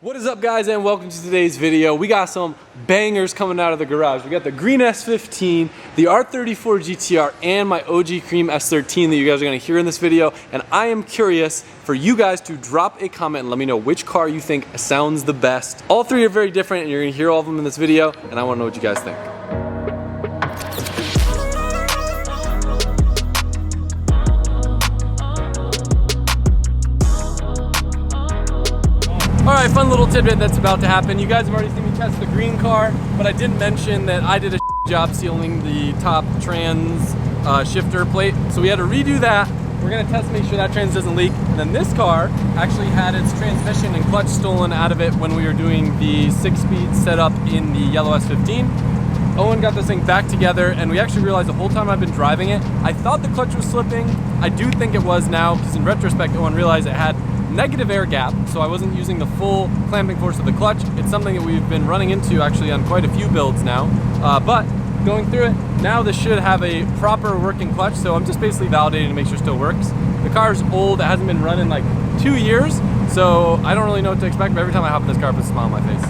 What is up, guys, and welcome to today's video. We got some bangers coming out of the garage. We got the Cream S13, the R34 GTR, and my OG Cream S13 that you guys are gonna hear in this video. And I am curious for you guys to drop a comment and let me know which car you think sounds the best. All three are very different, and you're gonna hear all of them in this video, and I wanna know what you guys think. All right, fun little tidbit that's about to happen. You guys have already seen me test the green car, but I didn't mention that I did a job sealing the top trans shifter plate. So we had to redo that. We're gonna test to make sure that trans doesn't leak. And then this car actually had its transmission and clutch stolen out of it when we were doing the 6-speed setup in the yellow S15. Owen got this thing back together, and we actually realized the whole time I've been driving it, I thought the clutch was slipping. I do think it was now, because in retrospect, Owen realized it had negative air gap, so I wasn't using the full clamping force of the clutch. It's something that we've been running into actually on quite a few builds now, but going through it, now this should have a proper working clutch, so I'm just basically validating to make sure it still works. The car's old, it hasn't been running like 2 years, so I don't really know what to expect, but every time I hop in this car, it puts a smile on my face.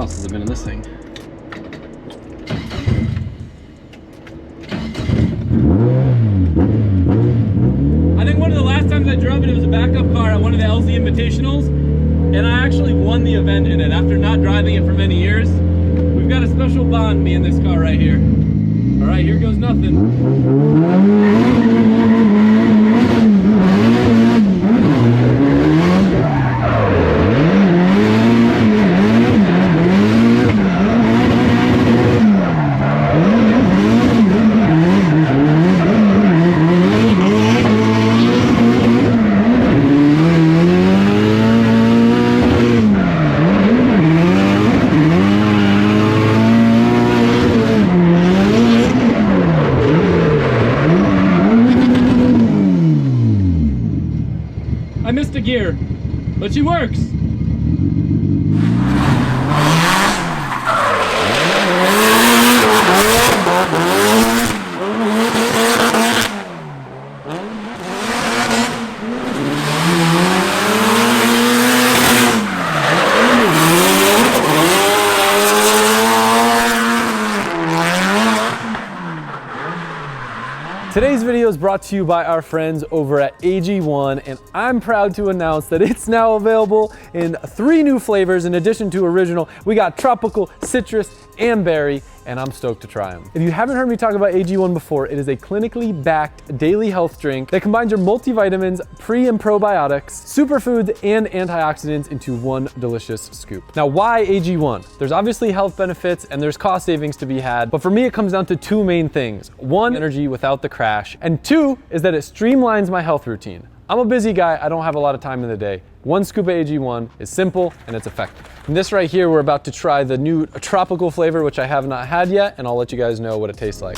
Since I've been in this thing. I think one of the last times I drove it was a backup car at one of the LZ Invitationals, and I actually won the event in it after not driving it for many years. We've got a special bond, me and this car right here. All right, here goes nothing. I missed a gear, but she works. Today's video is brought to you by our friends over at AG1, and I'm proud to announce that it's now available in 3 new flavors. In addition to original, we got tropical, citrus, and berry, and I'm stoked to try them. If you haven't heard me talk about AG1 before, it is a clinically backed daily health drink that combines your multivitamins, pre and probiotics, superfoods, and antioxidants into one delicious scoop. Now, why AG1? There's obviously health benefits and there's cost savings to be had, but for me it comes down to 2 main things. 1, energy without the crash, and 2 is that it streamlines my health routine. I'm a busy guy, I don't have a lot of time in the day. 1 scoop of AG1 is simple and it's effective. And this right here, we're about to try the new tropical flavor, which I have not had yet, and I'll let you guys know what it tastes like.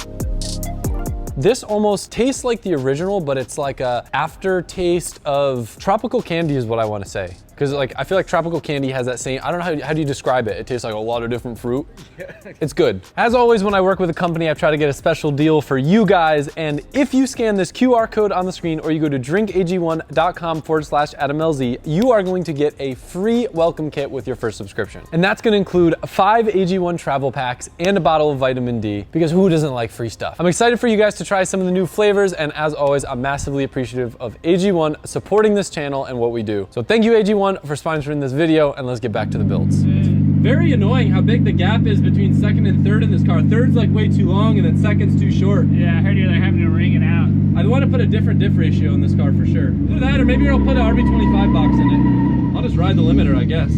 This almost tastes like the original, but it's like a aftertaste of tropical candy is what I want to say. Because like, I feel like tropical candy has that same, I don't know, how do you describe it? It tastes like a lot of different fruit. It's good. As always, when I work with a company, I try to get a special deal for you guys. And if you scan this QR code on the screen, or you go to drinkag1.com/AdamLZ, you are going to get a free welcome kit with your first subscription. And that's gonna include 5 AG1 travel packs and a bottle of vitamin D, because who doesn't like free stuff? I'm excited for you guys to try some of the new flavors. And as always, I'm massively appreciative of AG1 supporting this channel and what we do. So thank you, AG1, for sponsoring this video, and let's get back to the builds. Very annoying how big the gap is between second and third in this car. Third's like way too long, and then second's too short. Yeah, I heard you're having to ring it out. I'd want to put a different diff ratio in this car for sure. Either that, or maybe I'll put an RB25 box in it. I'll just ride the limiter, I guess.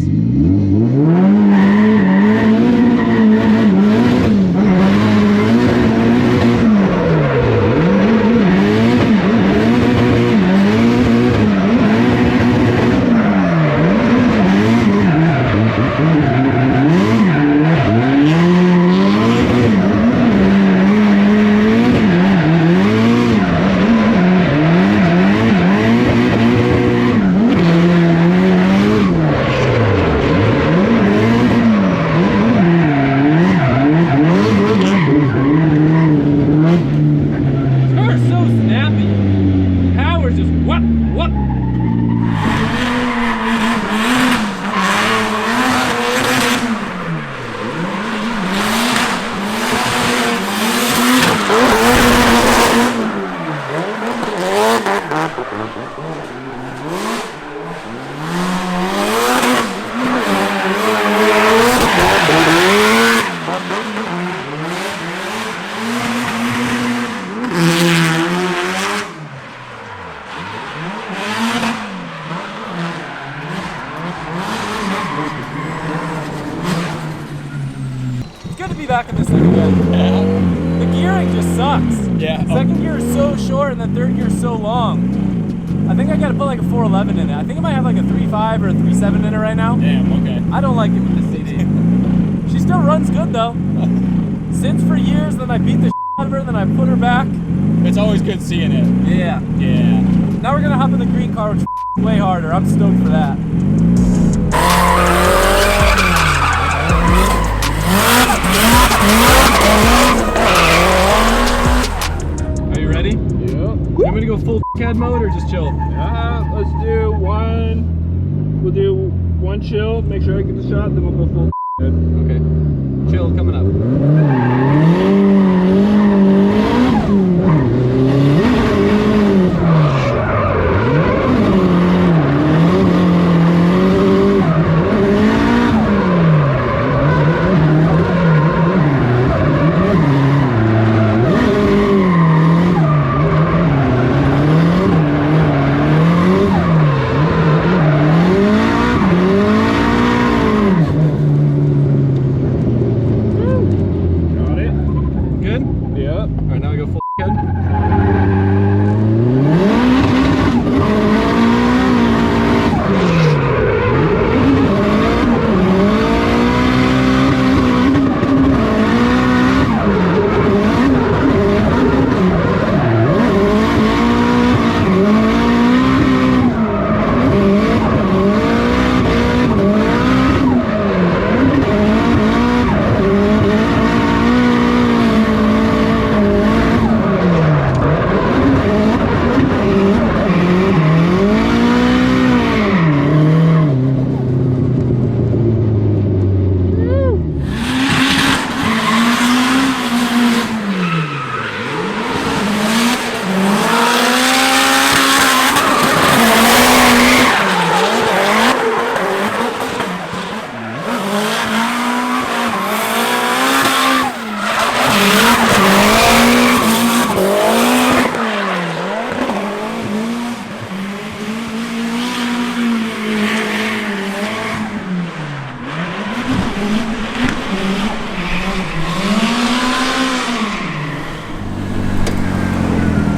be back in this thing again. Yeah. The gearing just sucks. Yeah. Second gear is so short and the third gear is so long. I think I gotta put like a 411 in it. I think it might have like a 3.5 or a 3.7 in it right now. Damn, okay. I don't like it with the CD. She still runs good though. Sits for years, then I beat the out of her, then I put her back. It's always good seeing it. Yeah. Yeah. Now we're gonna hop in the green car, which is way harder. I'm stoked for that. Are you ready? Yeah. You want me to go full head mode or just chill? Let's do one. We'll do one chill, make sure I get the shot, then we'll go full head. Okay. Chill coming up.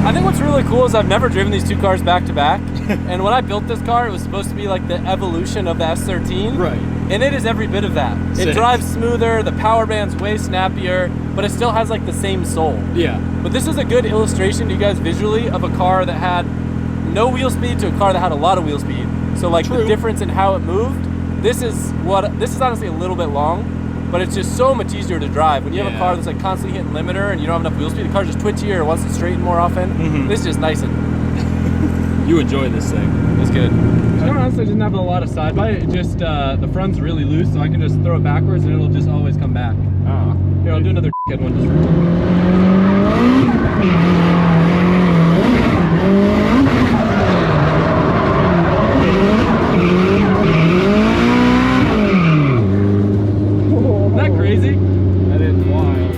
I think what's really cool is I've never driven these two cars back to back. And when I built this car, it was supposed to be like the evolution of the S13. Right. And it is every bit of that. It Sick. drives smoother, the power band's way snappier, but it still has like the same soul. Yeah. But this is a good illustration to you guys visually of a car that had no wheel speed to a car that had a lot of wheel speed. So like the True. difference in how it moved, this is honestly a little bit long, but it's just so much easier to drive. When you have a car that's like constantly hitting limiter and you don't have enough wheel speed, the car's just twitchier or wants to straighten more often. This is just nice and You enjoy this thing. it's good. I honestly didn't have a lot of side by it. Just the front's really loose, so I can just throw it backwards and it'll just always come back. Ah. Here, I'll do another kid one just for Isn't that crazy? That is wild.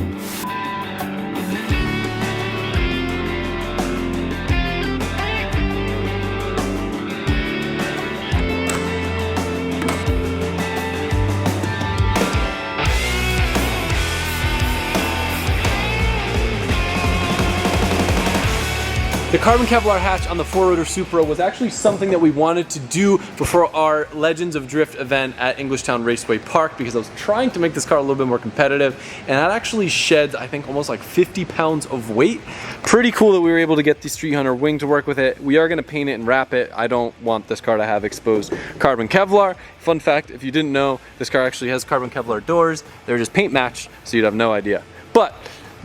The carbon Kevlar hatch on the 4-rotor Supra was actually something that we wanted to do before our Legends of Drift event at Englishtown Raceway Park, because I was trying to make this car a little bit more competitive, and that actually sheds, I think, almost like 50 pounds of weight. Pretty cool that we were able to get the Street Hunter wing to work with it. We are going to paint it and wrap it. I don't want this car to have exposed carbon Kevlar. Fun fact, if you didn't know, this car actually has carbon Kevlar doors. They're just paint matched, so you'd have no idea. But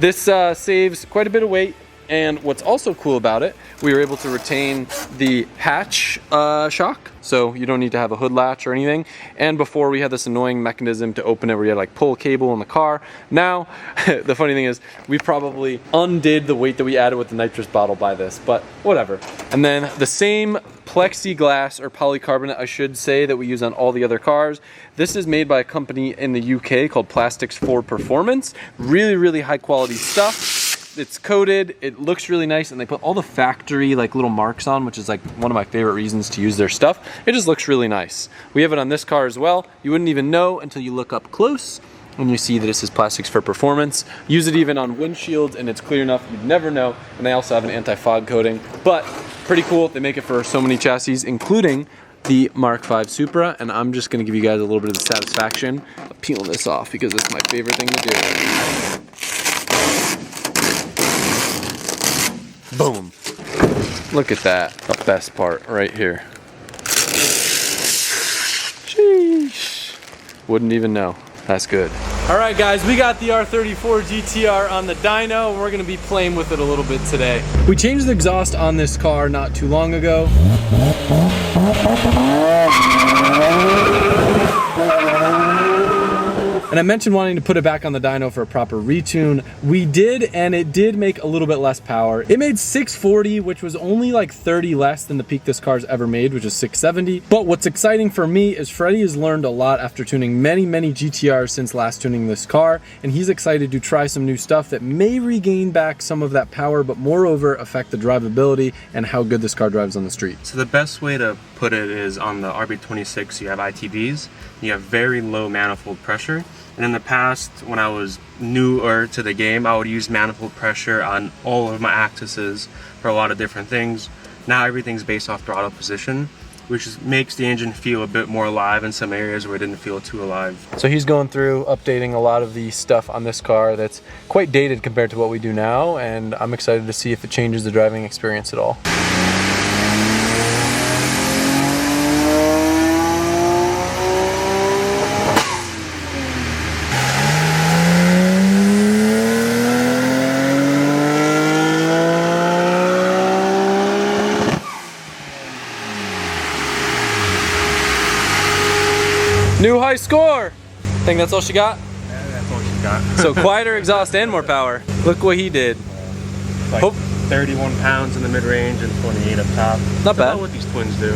this saves quite a bit of weight. And what's also cool about it, we were able to retain the hatch shock, so you don't need to have a hood latch or anything. And before, we had this annoying mechanism to open it where you had to like pull a cable in the car. Now, the funny thing is, we probably undid the weight that we added with the nitrous bottle by this, but whatever. And then the same plexiglass or polycarbonate, I should say, that we use on all the other cars. This is made by a company in the UK called Plastics for Performance. Really, really high quality stuff. It's coated, it looks really nice, and they put all the factory like little marks on, which is like one of my favorite reasons to use their stuff. It just looks really nice. We have it on this car as well. You wouldn't even know until you look up close. and you see that this is plastics for performance. Use it even on windshields and it's clear enough, you'd never know. And they also have an anti-fog coating, but pretty cool. They make it for so many chassis, including the Mark V Supra, and I'm just gonna give you guys a little bit of the satisfaction of peeling this off because it's my favorite thing to do. Boom. Look at that, the best part right here. Sheesh. Wouldn't even know. That's good. All right, guys, we got the R34 GTR on the dyno, and we're gonna be playing with it a little bit today. We changed the exhaust on this car not too long ago. And I mentioned wanting to put it back on the dyno for a proper retune. We did, and it did make a little bit less power. It made 640, which was only like 30 less than the peak this car's ever made, which is 670. But what's exciting for me is Freddie has learned a lot after tuning many GTRs since last tuning this car, and he's excited to try some new stuff that may regain back some of that power, but moreover affect the drivability and how good this car drives on the street. So the best way to put it is on the RB26, you have ITBs, you have very low manifold pressure. And in the past, when I was newer to the game, I would use manifold pressure on all of my axes for a lot of different things. Now everything's based off throttle position, which makes the engine feel a bit more alive in some areas where it didn't feel too alive. So he's going through updating a lot of the stuff on this car that's quite dated compared to what we do now, and I'm excited to see if it changes the driving experience at all. New high score! Think that's all she got? Yeah, that's all she got. So quieter exhaust and more power. Look what he did. Like 31 pounds in the mid-range and 28 up top. Not bad. About what these twins do.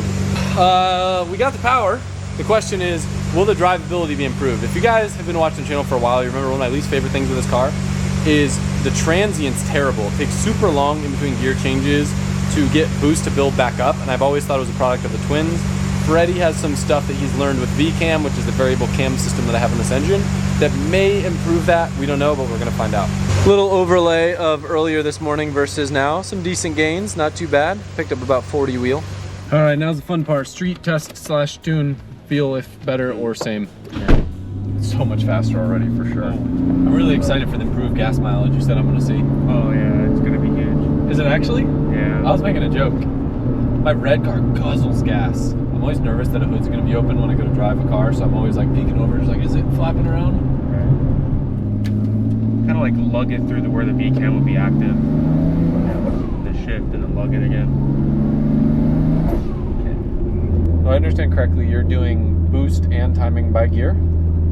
We got the power. The question is, will the drivability be improved? If you guys have been watching the channel for a while, you remember one of my least favorite things with this car is the transient's terrible. It takes super long in between gear changes to get boost to build back up, and I've always thought it was a product of the twins. Freddie has some stuff that he's learned with VCAM, which is the variable cam system that I have in this engine, that may improve that. We don't know, but we're gonna find out. Little overlay of earlier this morning versus now. Some decent gains, not too bad. Picked up about 40 wheel. All right, now's the fun part. Street test slash tune. Feel if better or same. Yeah. It's so much faster already, for sure. I'm really excited for the improved gas mileage you said I'm gonna see. Oh yeah, it's gonna be huge. Is it actually? Yeah. I was making a joke. My red car guzzles gas. I'm always nervous that a hood's gonna be open when I go to drive a car, so I'm always like peeking over, just like, is it flapping around? Right. Kind of like lug it through where the VCAM will be active. The shift and then lug it again. Okay. If I understand correctly, you're doing boost and timing by gear?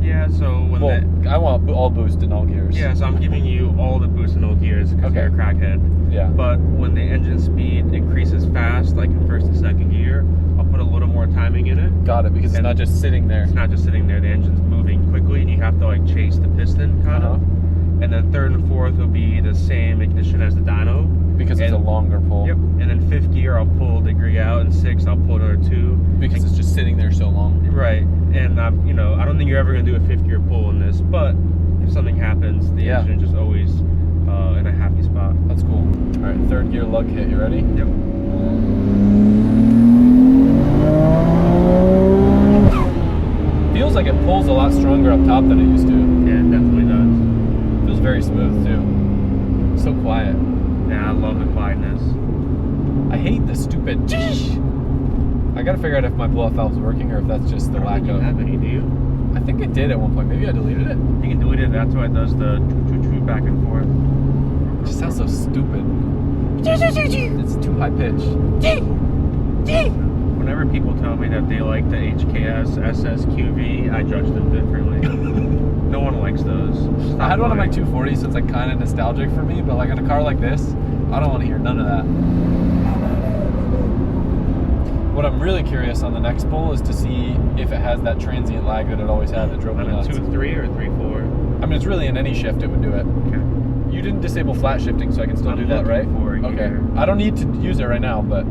Yeah, so when I want all boost in all gears. Yeah, so I'm giving you all the boost in all gears because you're a crackhead. Yeah. But when the engine speed increases fast, like in first and second gear, I'll put a little more timing in it. Got it, because it's not just sitting there. It's not just sitting there, the engine's moving quickly and you have to like chase the piston kind of. And then third and fourth will be the same ignition as the dyno. Because it's a longer pull. Yep, and then fifth gear I'll pull a degree out, and sixth I'll pull another 2. Because it's just sitting there so long. Right, and you know, I don't think you're ever gonna do a fifth gear pull in this, but if something happens, the engine just always in a happy spot. That's cool. All right, third gear lug hit, you ready? Yep. Feels like it pulls a lot stronger up top than it used to. Yeah, it definitely does. Feels very smooth too. So quiet. Yeah, I love the quietness. I hate the stupid. I gotta figure out if my blow-off valve's working or if that's just the lack of. You have any, do you? I think it did at one point. Maybe I deleted it. You can delete it. That's why it does the back and forth. It just sounds so stupid. It's too high pitched. Whenever people tell me that they like the HKS SSQV, I judge them differently. No one likes those. I had one of my 240s, so it's like kind of nostalgic for me, but like in a car like this, I don't want to hear none of that. What I'm really curious on the next pull is to see if it has that transient lag that it always had that drove me nuts. 2.3 or 3.4? I mean, it's really in any shift it would do it. Okay. You didn't disable flat shifting, so I can still do that, right? Okay. I don't need to use it right now, but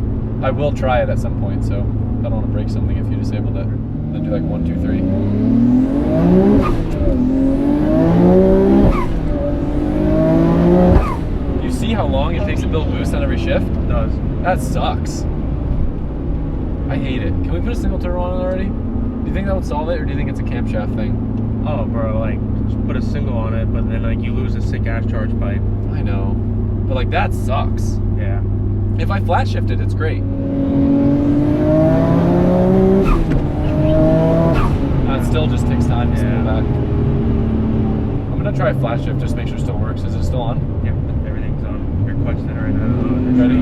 I will try it at some point, so I don't want to break something if you disabled it. then do like 1, 2, 3. Do you see how long it takes to build boost on every shift? It does. That sucks. I hate it. Can we put a single turbo on it already? Do you think that would solve it, or do you think it's a camshaft thing? Oh, bro, like, just put a single on it, but then, like, you lose a sick-ass charge pipe. I know. But, like, that sucks. Yeah. If I flat shift it, it's great. It still just takes time to go back. I'm gonna try flat shift just to make sure it still works. Is it still on? Yep, everything's on. You're clutching it right now. Ready?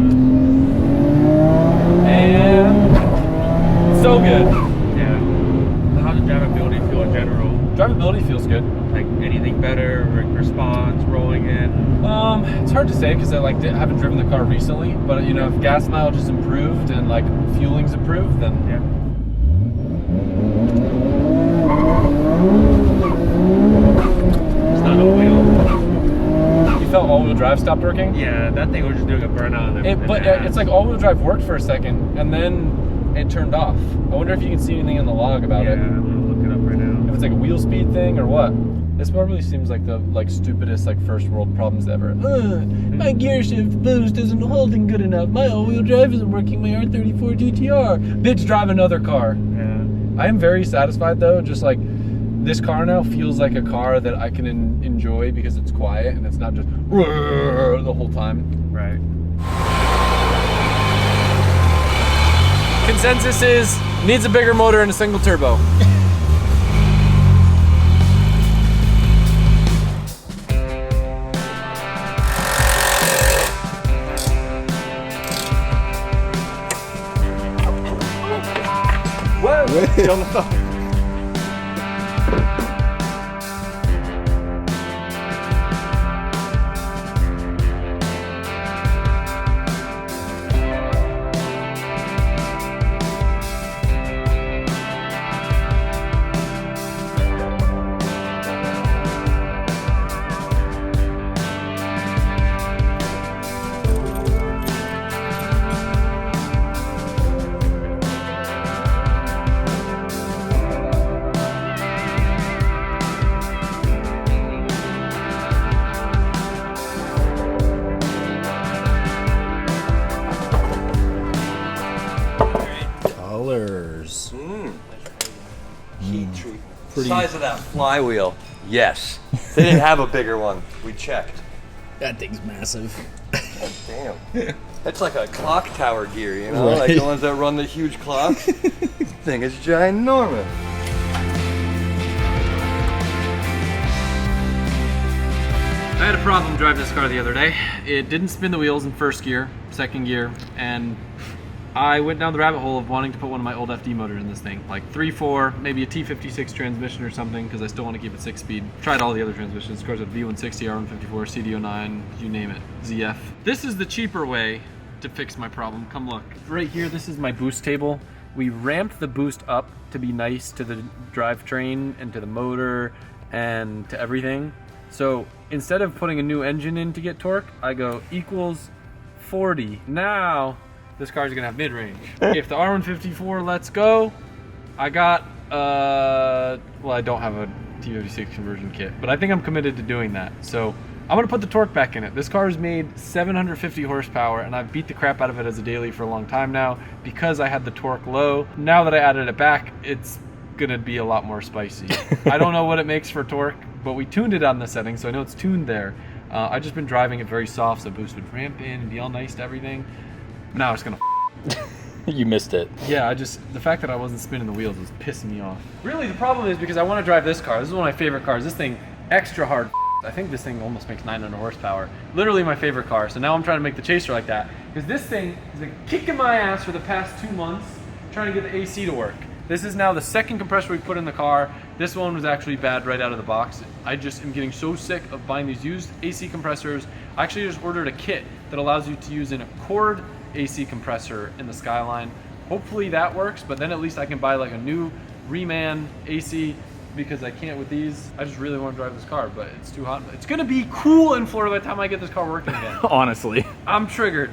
And so good. Yeah. How does drivability feel in general? Drivability feels good. Like anything better, response, rolling in? It's hard to say because I haven't driven the car recently, but you know, if gas mileage is improved and like fueling's improved, then Yeah. It's not a wheel. You felt all-wheel drive stopped working? Yeah, that thing was just doing a burnout. It's like all-wheel drive worked for a second and then it turned off. I wonder if you can see anything in the log about it. Yeah, I'm gonna look it up right now. If it's like a wheel speed thing or what. This probably seems like the stupidest first world problems ever. My gear shift boost isn't holding good enough. My all-wheel drive isn't working. My R34 GTR. Bitch, drive another car. Yeah. I am very satisfied though. Just like this car now feels like a car that I can enjoy because it's quiet and it's not just the whole time. Right. Consensus is needs a bigger motor and a single turbo. Whoa! Get on the phone. Colors. Heat treat. Pretty. Size of that flywheel. Yes. They didn't have a bigger one. We checked. That thing's massive. Damn. That's like a clock tower gear, you know? Right. Like the ones that run the huge clocks. This thing is ginormous. I had a problem driving this car the other day. It didn't spin the wheels in first gear, second gear, and I went down the rabbit hole of wanting to put one of my old FD motor in this thing, like 3.4, maybe a T56 transmission or something, because I still want to keep it 6-speed. Tried all the other transmissions, of course, with V160, R154, CD09, you name it, ZF. This is the cheaper way to fix my problem. Come look. Right here, this is my boost table. We ramped the boost up to be nice to the drivetrain and to the motor and to everything. So instead of putting a new engine in to get torque, I go equals 40. Now, this car's gonna have mid-range. If the R154 lets go, I got, well, I don't have a T56 conversion kit, but I think I'm committed to doing that. So I'm gonna put the torque back in it. This car is made 750 horsepower, and I've beat the crap out of it as a daily for a long time now because I had the torque low. Now that I added it back, it's gonna be a lot more spicy. I don't know what it makes for torque, but we tuned it on the settings, so I know it's tuned there. I've just been driving it very soft, so boost would ramp in and be all nice to everything. Now it's gonna You missed it. yeah, the fact that I wasn't spinning the wheels was pissing me off. Really, the problem is because I want to drive this car. This is one of my favorite cars. This thing, extra hard. I think this thing almost makes 900 horsepower. Literally my favorite car. So now I'm trying to make the Chaser like that. Because this thing has been kicking my ass for the past 2 months trying to get the AC to work. This is now the second compressor we put in the car. This one was actually bad right out of the box. I just am getting so sick of buying these used AC compressors. I actually just ordered a kit that allows you to use an Accord AC compressor in the Skyline. Hopefully that works, but then at least I can buy like a new Reman AC because I can't with these. I just really want to drive this car, but it's too hot. It's gonna be cool in Florida by the time I get this car working again. Honestly. I'm triggered.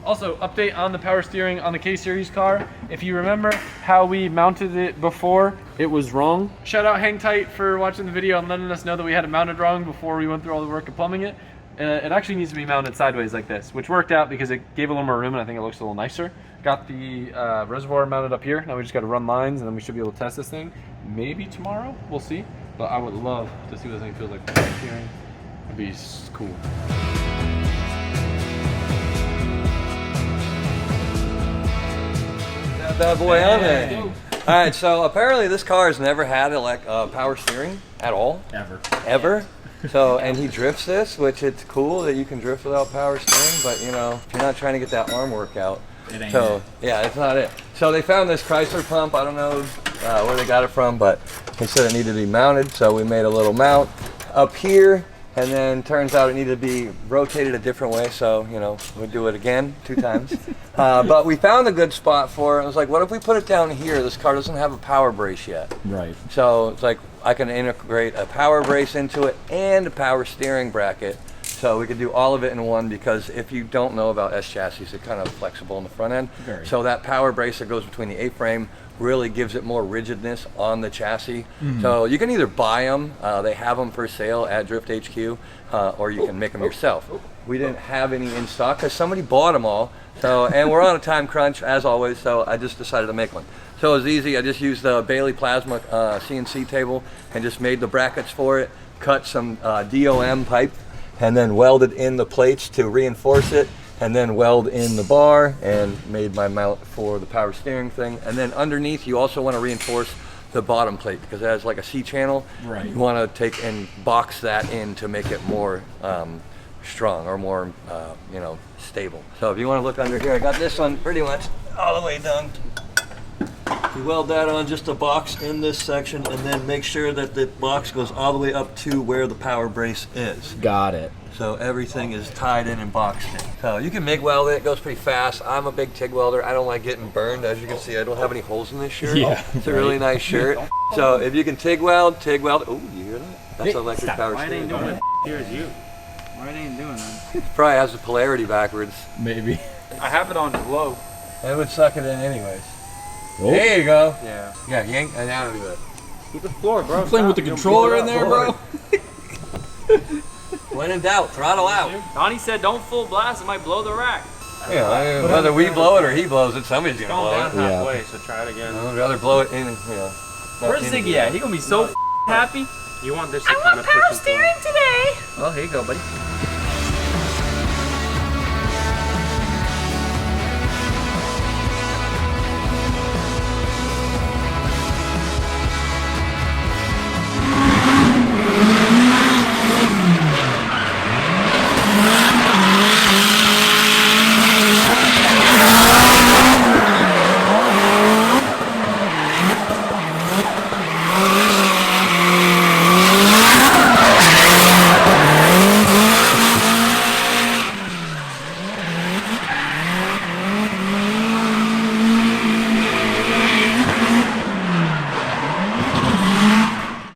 Also, update on the power steering on the K-Series car. If you remember how we mounted it before, it was wrong. Shout out Hang Tight for watching the video and letting us know that we had it mounted wrong before we went through all the work of plumbing it. It actually needs to be mounted sideways like this, which worked out because it gave a little more room and I think it looks a little nicer. Got the reservoir mounted up here. Now we just got to run lines and then we should be able to test this thing. Maybe tomorrow, we'll see. But I would love to see what this thing feels like for power steering. It'd be cool. Bad boy on there. All right, so apparently this car has never had power steering at all. Ever. So, and he drifts this, which it's cool that you can drift without power steering, but you know, if you're not trying to get that arm workout. It ain't So, it. yeah, it's not it. So they found this Chrysler pump. I don't know where they got it from, but they said it needed to be mounted. So we made a little mount up here. And then turns out it needed to be rotated a different way, so you know we do it again 2 times. But we found a good spot for it. I was like, what if we put it down here? This car doesn't have a power brace yet. Right. So it's like I can integrate a power brace into it and a power steering bracket. So we could do all of it in one, because if you don't know about S chassis, it's kind of flexible in the front end. Very. So that power brace that goes between the A-frame really gives it more rigidness on the chassis. So you can either buy them, they have them for sale at Drift HQ, or you can make them yourself. We didn't have any in stock because somebody bought them all. So, and we're on a time crunch as always, so I just decided to make one. So it was easy. I just used the Bailey Plasma CNC table and just made the brackets for it, cut some DOM pipe, and then welded in the plates to reinforce it, and then weld in the bar and made my mount for the power steering thing. And then underneath you also want to reinforce the bottom plate because it has like a C channel. Right. You want to take and box that in to make it more strong or more you know, stable. So if you want to look under here, I got this one pretty much all the way done. You weld that on just a box in this section and then make sure that the box goes all the way up to where the power brace is. Got it. So everything is tied in and boxed in. So you can MIG weld it, it goes pretty fast. I'm a big TIG welder. I don't like getting burned. As you can see, I don't have any holes in this shirt. Yeah, It's a really nice shirt. So if you can TIG weld. Oh, you hear that? That's electric power steering. Here's you. Why it ain't doing that? Probably has the polarity backwards. Maybe. I have it on low. It would suck it in anyways. Oh. There you go. Yeah. Yeah, yank and now do it. Keep the floor, bro. Playing with the controller in there, bro. When in doubt, throttle out. Donnie said don't full blast, it might blow the rack. Yeah, I mean, whether we blow it or he blows it, somebody's gonna blow Down it. halfway, so try it again. I'd rather blow it in, you know. Where's Ziggy at? He gonna be so happy. You want this to kind of push steering today. Well, here you go, buddy.